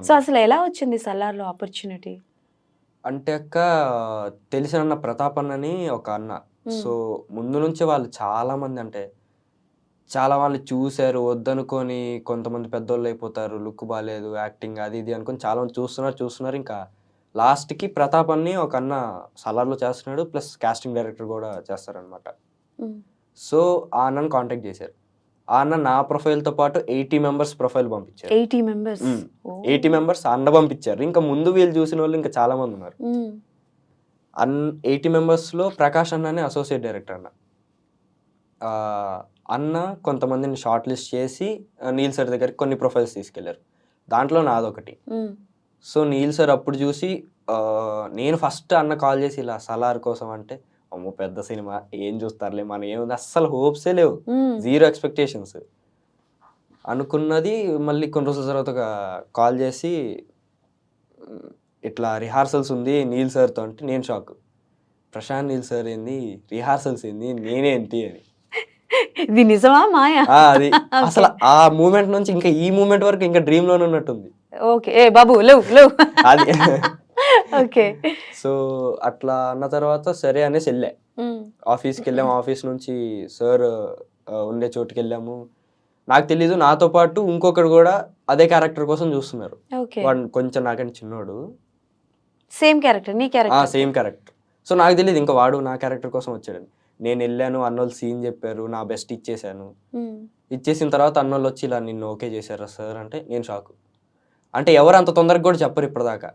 So అసలు ఎలా వచ్చింది సలార్లో ఆపర్చునిటీ? అంటే అక్క తెలిసిన ప్రతాప్ అన్నని ఒక అన్న. సో ముందు నుంచి వాళ్ళు చాలా మంది అంటే చాలా వాళ్ళు చూశారు, వద్దనుకొని కొంతమంది పెద్దోళ్ళు అయిపోతారు, లుక్ బాగాలేదు, యాక్టింగ్ అది ఇది అనుకొని చాలా మంది చూస్తున్నారు. ఇంకా లాస్ట్కి ప్రతాప్ అని ఒక అన్న సలార్లో చేస్తున్నాడు, ప్లస్ కాస్టింగ్ డైరెక్టర్ కూడా చేస్తారనమాట. సో ఆ అన్నను కాంటాక్ట్ చేశారు. ఆ అన్న నా ప్రొఫైల్తో పాటు 80 మెంబర్స్ ప్రొఫైల్ పంపించారు. 80 మెంబర్స్ అన్న పంపించారు. ఇంకా ముందు వీళ్ళు చూసిన వాళ్ళు ఇంకా చాలా మంది ఉన్నారు. 80 మెంబర్స్లో ప్రకాష్ అన్ననే అసోసియేట్ డైరెక్టర్ అన్న. అన్న కొంతమందిని షార్ట్ లిస్ట్ చేసి నీల్ సార్ దగ్గరికి కొన్ని ప్రొఫైల్స్ తీసుకెళ్లారు. దాంట్లో నాదొకటి. సో నీల్ సార్ అప్పుడు చూసి నేను ఫస్ట్ అన్న కాల్ చేసి ఇలా సలార్ కోసం అంటే, అమ్మో పెద్ద సినిమా ఏం చూస్తారులే, మనం ఏముంది అస్సలు హోప్సే లేవు, 0 ఎక్స్పెక్టేషన్స్ అనుకున్నది. మళ్ళీ కొన్ని రోజుల తర్వాత కాల్ చేసి ఇట్లా రిహార్సల్స్ ఉంది నీల్ సార్తో అంటే నేను షాక్. ప్రశాంత్ నీల్ సార్ ఏంది, రిహార్సల్స్ ఏంది, నేనేంటి అని. ఇది నిజమా మాయా? అది అసలు ఆ మూమెంట్ నుంచి ఇంకా ఈ మూమెంట్ వరకు ఇంకా డ్రీమ్ లోనే ఉన్నట్టుంది. ఓకే ఏ బాబు లేవు లేవు అది ఓకే. సో అట్లా అన్న తర్వాత సరే అనేసి వెళ్ళా. ఆఫీస్కి వెళ్ళాము. ఆఫీస్ నుంచి సార్ ఉండే చోటుకి వెళ్ళాము. నాకు తెలీదు నాతో పాటు ఇంకొకడు కూడా అదే క్యారెక్టర్ కోసం చూస్తున్నారు. వాడు కొంచెం నాకంటే చిన్నోడు. సేమ్ క్యారెక్టర్ నీ క్యారెక్టర్? Same character. సో నాకు తెలియదు ఇంకా వాడు నా క్యారెక్టర్ కోసం వచ్చాడని. నేను వెళ్ళాను, అన్నోళ్ళు సీన్ చెప్పారు, నా బెస్ట్ ఇచ్చేసాను. ఇచ్చేసిన తర్వాత అన్నోళ్ళు వచ్చి ఇలా నిన్ను ఓకే చేశారా సార్ అంటే నేను షాకు. అంటే ఎవరు అంత తొందరగా కూడా చెప్పరు ఇప్పటిదాకా.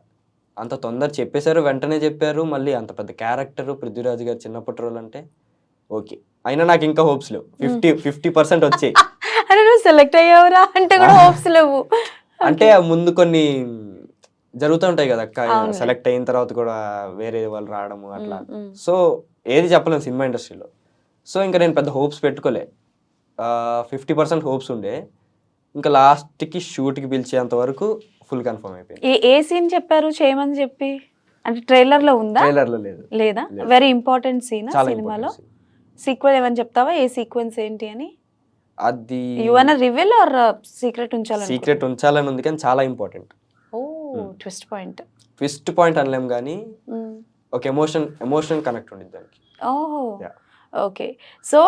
అంత తొందర చెప్పేశారు, వెంటనే చెప్పారు. మళ్ళీ అంత పెద్ద క్యారెక్టర్ పృథ్వీరాజ్ గారు చిన్నప్పటి రోల్ అంటే ఓకే. అయినా నాకు ఇంకా హోప్స్ లేవు. 50% వచ్చాయి. అరే నువ్వు సెలెక్ట్ అయ్యావురా అంటే కూడా హోప్స్ లేవు. అంటే ముందు కొన్ని జరుగుతూ ఉంటాయి కదా అక్క, సెలెక్ట్ అయిన తర్వాత కూడా వేరే వాళ్ళు రావడము అట్లా. సో ఏది చెప్పలేము సినిమా ఇండస్ట్రీలో. సో ఇంకా నేను పెద్ద హోప్స్ పెట్టుకోలే. 50% హోప్స్ ఉండే. ఇంకా లాస్ట్కి షూట్కి పిలిచేంత వరకు ఫుల్ కన్ఫర్మ్ అయిపోయింది. ఏ సీన్ చెప్పారు చేయమని చెప్పి? అంటే ట్రైలర్ లో ఉందా? ట్రైలర్ లో లేదు. లేదా? వెరీ ఇంపార్టెంట్ సీన్ సినిమాలో. సీక్వెల్ ఏమని చెప్తావా? ఏ సీక్వెన్స్ ఏంటి అని? అది యువన రివీల్ ఆర్ సీక్రెట్ ఉంచాలని? సీక్రెట్ ఉంచాలని ఉంది కానీ చాలా ఇంపార్టెంట్. ఓ ట్విస్ట్ పాయింట్. ట్విస్ట్ పాయింట్ అనలేం కానీ ఒక ఎమోషన్ కనెక్ట్ ఉండిద్ది దానికి. ఓహో ఓకే. సో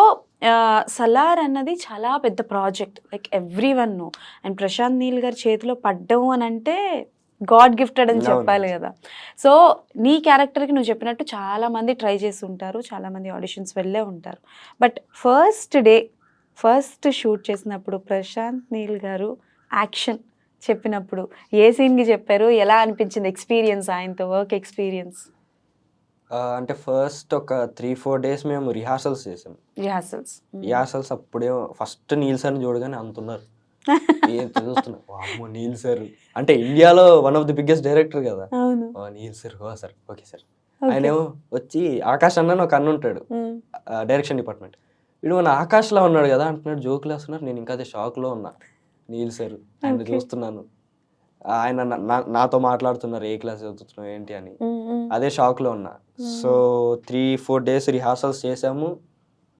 సలార్ అన్నది చాలా పెద్ద project, like every one no. And Prashanth Neel గారి చేతిలో పడ్డము అని అంటే గాడ్ గిఫ్టెడ్ అని చెప్పాలి కదా. సో నీ క్యారెక్టర్కి నువ్వు చెప్పినట్టు చాలా మంది ట్రై చేసి ఉంటారు, చాలా మంది ఆడిషన్స్ వెళ్ళే ఉంటారు. బట్ ఫస్ట్ షూట్ చేసినప్పుడు ప్రశాంత్ నీల్ గారు యాక్షన్ చెప్పినప్పుడు ఏ సీన్కి చెప్పారు? ఎలా అనిపించింది ఎక్స్పీరియన్స్, ఆయనతో వర్క్ ఎక్స్పీరియన్స్? అంటే ఫస్ట్ ఒక 3-4 days మేము రిహార్సల్స్ చేసాం. రిహార్సల్స్ అప్పుడే ఫస్ట్ నీల్ సార్ని చూడగానే అంటున్నారు ఏం చూస్తున్నా, వామ్మో నీల్ సార్ అంటే ఇండియాలో one of the biggest director కదా. Neel sir sir okay sir. ఆయన ఏమో వచ్చి ఆకాష్ అన్న ఒక అన్న ఉంటాడు డైరెక్షన్ డిపార్ట్మెంట్, వీడు మన ఆకాష్లో ఉన్నాడు కదా అంటున్నాడు, జోకులు వేస్తున్నారు. నేను ఇంకా అదే షాక్లో ఉన్నా. నీల్ సార్ ఆయన చూస్తున్నాను, ఆయన నాతో మాట్లాడుతున్నారు ఏ క్లాస్ చదువుతున్నావు ఏంటి అని, అదే షాక్లో ఉన్నా. సో 3-4 days రిహార్సల్స్ చేసాము.